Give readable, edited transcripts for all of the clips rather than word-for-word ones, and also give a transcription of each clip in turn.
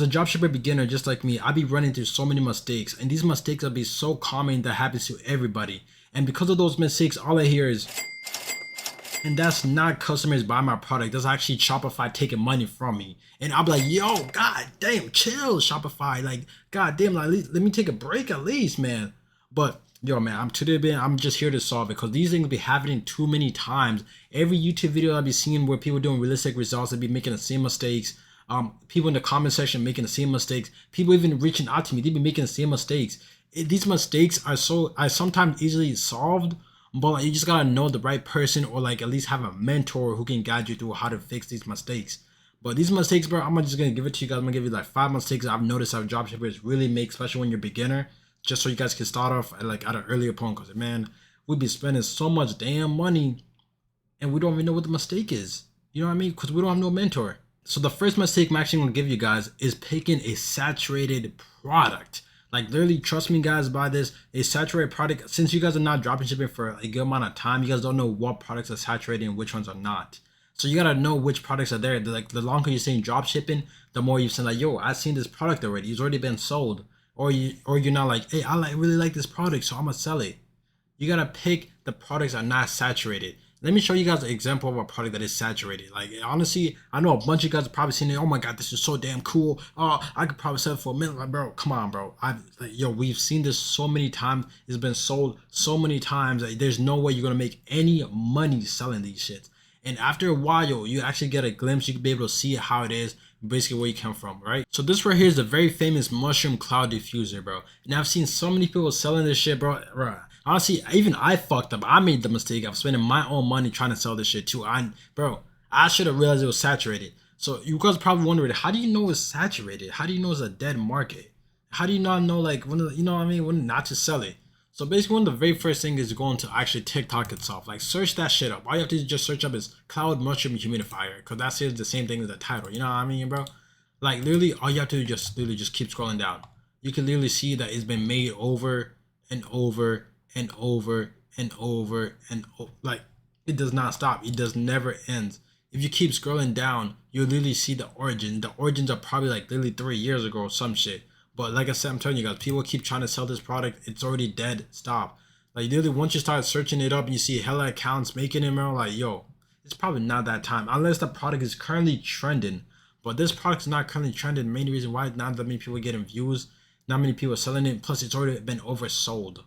As a dropshipper beginner just like me, I be running through so many mistakes, and these mistakes will be so common that happens to everybody. And because of those mistakes, all I hear is, and that's not customers buying my product. That's actually Shopify taking money from me. And I'll be like, yo, god damn, chill, Shopify. Like, god damn, like, let me take a break at least, man. But yo, man, I'm just here to solve it, because these things be happening too many times. Every YouTube video I be seeing where people doing realistic results, they be making the same mistakes. People in the comment section making the same mistakes. People even reaching out to me, they be making the same mistakes. These mistakes are sometimes easily solved, but like, you just gotta know the right person, or like at least have a mentor who can guide you through how to fix these mistakes. But these mistakes, bro, I'm just gonna give it to you guys. I'm gonna give you like 5 mistakes I've noticed how dropshippers really make, especially when you're a beginner, just so you guys can start off at an earlier point. Because man, we be spending so much damn money and we don't even know what the mistake is. You know what I mean? Because we don't have no mentor. So the first mistake I'm actually gonna give you guys is picking a saturated product. Like literally, trust me guys, buy this, a saturated product. Since you guys are not dropping shipping for a good amount of time, you guys don't know what products are saturated and which ones are not. So you gotta know which products are there. Like the longer you're saying drop shipping, the more you're saying like, yo, I've seen this product already. It's already been sold. Or you're not like, hey, really like this product, so I'm gonna sell it. You gotta pick the products that are not saturated. Let me show you guys an example of a product that is saturated. Like honestly, I know a bunch of you guys have probably seen it. Oh my god, this is so damn cool. Oh, I could probably sell it for a minute. Like, bro, come on, bro. We've seen this so many times. It's been sold so many times. Like, there's no way you're gonna make any money selling these shits. And after a while, you actually get a glimpse. You can be able to see how it is, basically where you come from, right? So this right here is the very famous mushroom cloud diffuser, bro. And I've seen so many people selling this shit, bro. Honestly, even I fucked up. I made the mistake of spending my own money trying to sell this shit too. I should have realized it was saturated. So you guys probably wondering, how do you know it's saturated? How do you know it's a dead market? How do you not know, like, when, you know what I mean, when not to sell it? So basically, one of the very first things is going to actually TikTok itself. Like, search that shit up. All you have to do is just search up is cloud mushroom humidifier, because that's the same thing as the title. You know what I mean, bro? Like, literally, all you have to do is just keep scrolling down. You can literally see that it's been made over and over and over and over and over. Like, it does not stop. It does never ends. If you keep scrolling down, you'll literally see the origin. The origins are probably like literally 3 years ago or some shit. But like I said, I'm telling you guys, people keep trying to sell this product. It's already dead. Stop. Like literally, once you start searching it up and you see hella accounts making it, bro, like, yo, it's probably not that time. Unless the product is currently trending. But this product is not currently trending. The main reason why not that many people are getting views, not many people are selling it. Plus, it's already been oversold.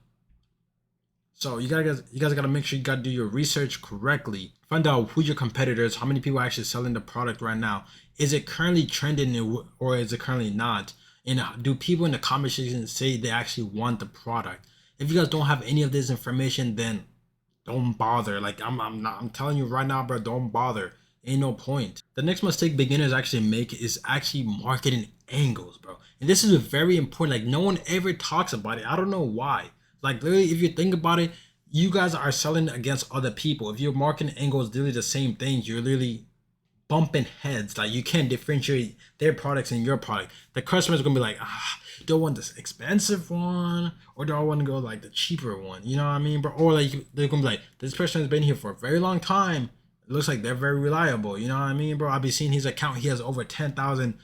So you guys gotta make sure you gotta do your research correctly. Find out who your competitors, how many people are actually selling the product right now. Is it currently trending or is it currently not? And do people in the comment section say they actually want the product? If you guys don't have any of this information, then don't bother. Like I'm telling you right now, bro, don't bother. Ain't no point. The next mistake beginners actually make is actually marketing angles, bro. And this is very important. Like no one ever talks about it. I don't know why. Like literally, if you think about it, you guys are selling against other people. If your marketing angle is literally the same thing, you're literally bumping heads. Like you can't differentiate their products and your product. The customer's gonna be like, do I want this expensive one or do I want to go like the cheaper one? You know what I mean, bro? Or like they're gonna be like, this person has been here for a very long time. It looks like they're very reliable. You know what I mean, bro? I'll be seeing his account. He has over 10,000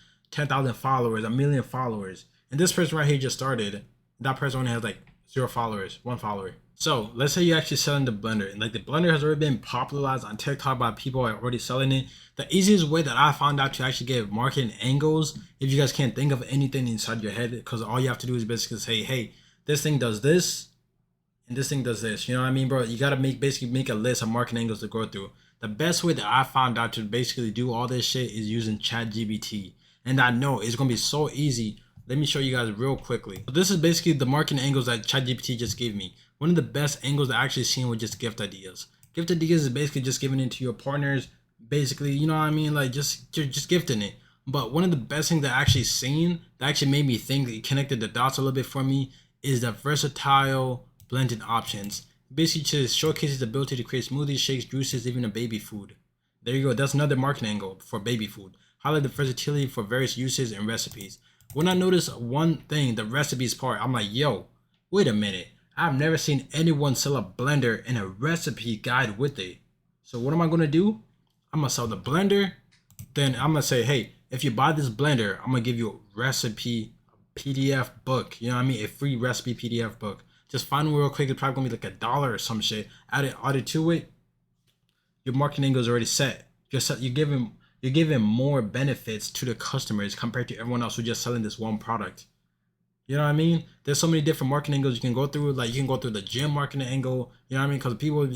followers, 1 million followers. And this person right here just started. That person only has like 0 followers, 1 follower. So let's say you're actually selling the blender, and like the blender has already been popularized on TikTok by people who are already selling it. The easiest way that I found out to actually get marketing angles, if you guys can't think of anything inside your head, because all you have to do is basically say, hey, this thing does this and this thing does this. You know what I mean, bro? You gotta basically make a list of marketing angles to go through. The best way that I found out to basically do all this shit is using ChatGPT. And I know it's gonna be so easy. Let me show you guys real quickly. So this is basically the marketing angles that ChatGPT just gave me. One of the best angles I actually seen were just gift ideas. Gift ideas is basically just giving it to your partners. Basically, you know what I mean? Like just gifting it. But one of the best things that I actually seen that actually made me think, it connected the dots a little bit for me, is the versatile blended options. Basically just showcases the ability to create smoothies, shakes, juices, even a baby food. There you go. That's another marketing angle for baby food. Highlight the versatility for various uses and recipes. When I noticed one thing, the recipes part, I'm like, yo, wait a minute. I've never seen anyone sell a blender and a recipe guide with it. So what am I going to do? I'm going to sell the blender. Then I'm going to say, hey, if you buy this blender, I'm gonna give you a recipe PDF book. You know what I mean? A free recipe PDF book. Just find one real quick. It's probably gonna be like $1 or some shit. Add it to it. Your marketing angle is already set. You're giving more benefits to the customers compared to everyone else who's just selling this one product. You know what I mean? There's so many different marketing angles you can go through. Like you can go through the gym marketing angle. You know what I mean? Because people,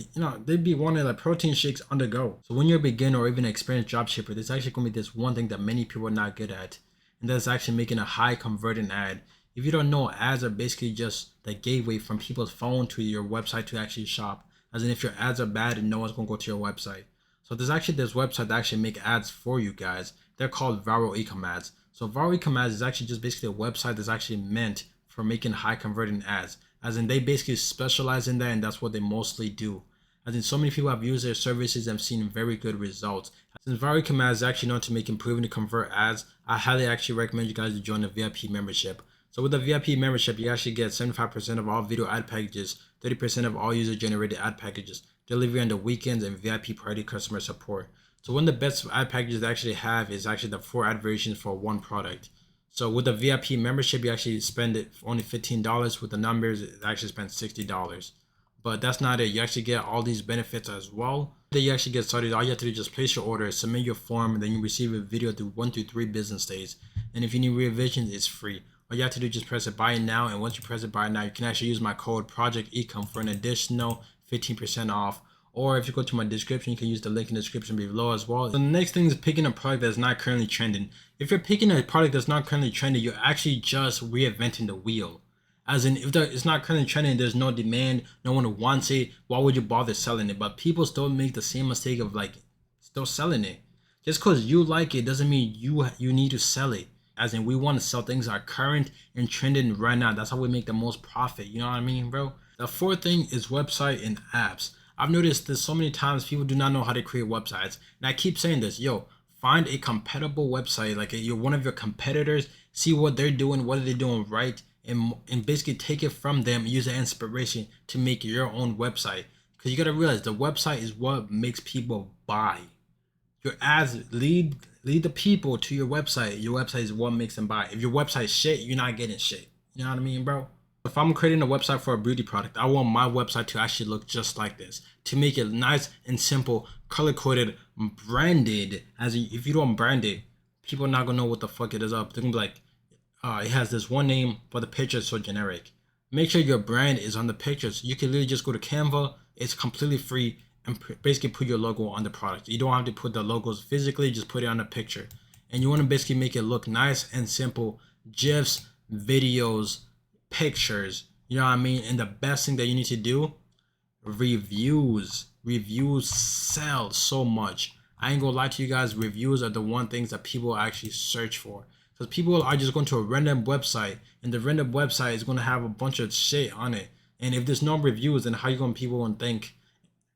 they'd be wanting like protein shakes on the go. So when you're a beginner or even an experienced dropshipper, there's actually gonna be this one thing that many people are not good at, and that's actually making a high converting ad. If you don't know, ads are basically just the gateway from people's phone to your website to actually shop. As in, if your ads are bad, and no one's gonna go to your website. So there's actually this website that actually make ads for you guys. They're called viral ecom ads. So viral ecom ads is actually just basically a website that's actually meant for making high converting ads. As in, they basically specialize in that, and that's what they mostly do. As in, so many people have used their services and have seen very good results. Since viral ecom ads is actually known to make improving to convert ads, I highly actually recommend you guys to join the VIP membership. So with the VIP membership, you actually get 75% of all video ad packages, 30% of all user-generated ad packages, delivery on the weekends, and VIP priority customer support. So one of the best ad packages they actually have is actually the 4 ad versions for one product. So with the VIP membership, you actually spend it for only $15. With the numbers, it actually spends $60. But that's not it. You actually get all these benefits as well. Then you actually get started. All you have to do is just place your order, submit your form, and then you receive a video through 1 to 3 business days. And if you need revisions, it's free. All you have to do is just press it buy now, and once you press it buy now, you can actually use my code ProjectEcom for an additional 15% off. Or if you go to my description, you can use the link in the description below as well. So the next thing is picking a product that's not currently trending. If you're picking a product that's not currently trending, you're actually just reinventing the wheel. As in, if it's not currently trending, there's no demand, no one wants it, why would you bother selling it? But people still make the same mistake of like still selling it. Just because you like it doesn't mean you need to sell it. As in, we want to sell things that are current and trending right now. That's how we make the most profit. You know what I mean, bro? The fourth thing is website and apps. I've noticed this so many times people do not know how to create websites. And I keep saying this, yo, find a compatible website, like you're one of your competitors, see what they're doing, what are they doing right, and basically take it from them, use the inspiration to make your own website. Because you got to realize the website is what makes people buy. Your ads lead the people to your website. Your website is what makes them buy. If your website is shit, you're not getting shit. You know what I mean, bro? If I'm creating a website for a beauty product, I want my website to actually look just like this, to make it nice and simple, color-coded, branded. As if you don't brand it, people are not gonna know what the fuck it is up. They're gonna be like, it has this one name, but the picture is so generic. Make sure your brand is on the pictures. You can literally just go to Canva. It's completely free, and basically put your logo on the product. You don't have to put the logos physically, just put it on the picture. And you want to basically make it look nice and simple. GIFs, videos, pictures, you know what I mean? And the best thing that you need to do, reviews. Reviews sell so much. I ain't gonna lie to you guys, reviews are the one things that people actually search for. Because people are just going to a random website, and the random website is going to have a bunch of shit on it. And if there's no reviews, then how you gonna people gonna think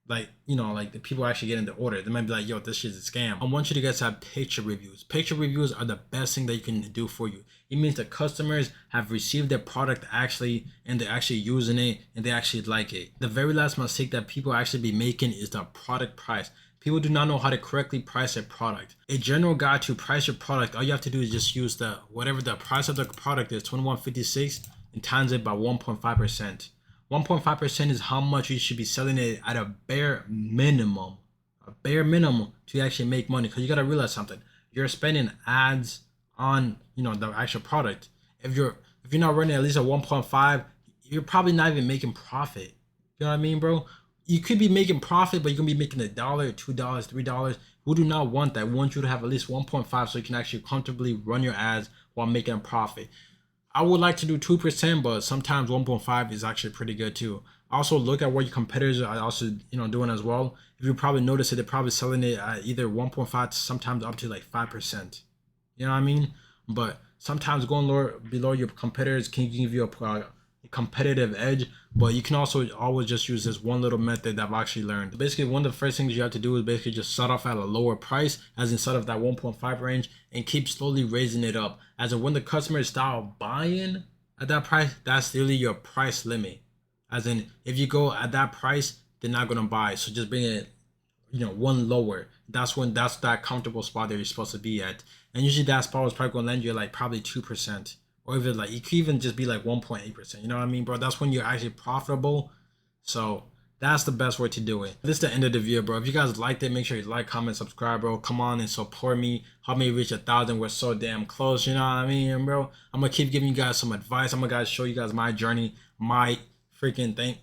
like, like the people actually get in the order? They might be like, yo, this shit's a scam. I want you to guys have picture reviews. Picture reviews are the best thing that you can do for you. It means the customers have received their product actually, and they're actually using it, and they actually like it. The very last mistake that people actually be making is the product price. People do not know how to correctly price a product. A general guide to price your product, all you have to do is just use the whatever the price of the product is, $21.56, and times it by 1.5%. 1.5% is how much you should be selling it at a bare minimum. A bare minimum to actually make money. Because you gotta realize something. You're spending ads on the actual product. If you're not running at least a 1.5, you're probably not even making profit. You know what I mean, bro? You could be making profit, but you're gonna be making $1, $2, $3. Who do not want that? We want you to have at least 1.5 so you can actually comfortably run your ads while making a profit. I would like to do 2%, but sometimes 1.5 is actually pretty good too. Also look at what your competitors are also doing as well. If you probably notice it, they're probably selling it at either 1.5 to sometimes up to like 5%. You know what I mean? But sometimes going lower below your competitors can give you a competitive edge, but you can also always just use this one little method that I've actually learned. Basically, one of the first things you have to do is basically just start off at a lower price, as in start off that 1.5 range, and keep slowly raising it up. As in when the customers start buying at that price, that's really your price limit. As in if you go at that price, they're not gonna buy. So just bring it one lower, that's that comfortable spot that you're supposed to be at. And usually that spot was probably gonna lend you like probably 2%, or even like it could even just be like 1.8%. You know what I mean, bro? That's when you're actually profitable. So that's the best way to do it. This is the end of the video, bro. If you guys liked it, make sure you like, comment, subscribe, bro. Come on and support me. Help me reach 1,000. We're so damn close, you know what I mean, bro? I'm gonna keep giving you guys some advice. I'm gonna show you guys my journey, my freaking thing,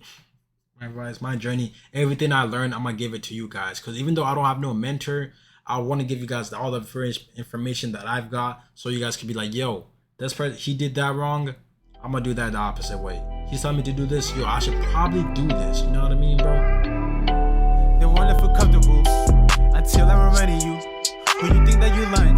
my advice, my journey. Everything I learned, I'm gonna give it to you guys. Because even though I don't have no mentor, I want to give you guys all the information that I've got, so you guys can be like, yo, this person, he did that wrong. I'm gonna do that the opposite way. He's telling me to do this. Yo, I should probably do this. You know what I mean, bro? They won't let feel comfortable until I remind you who you think that you lying.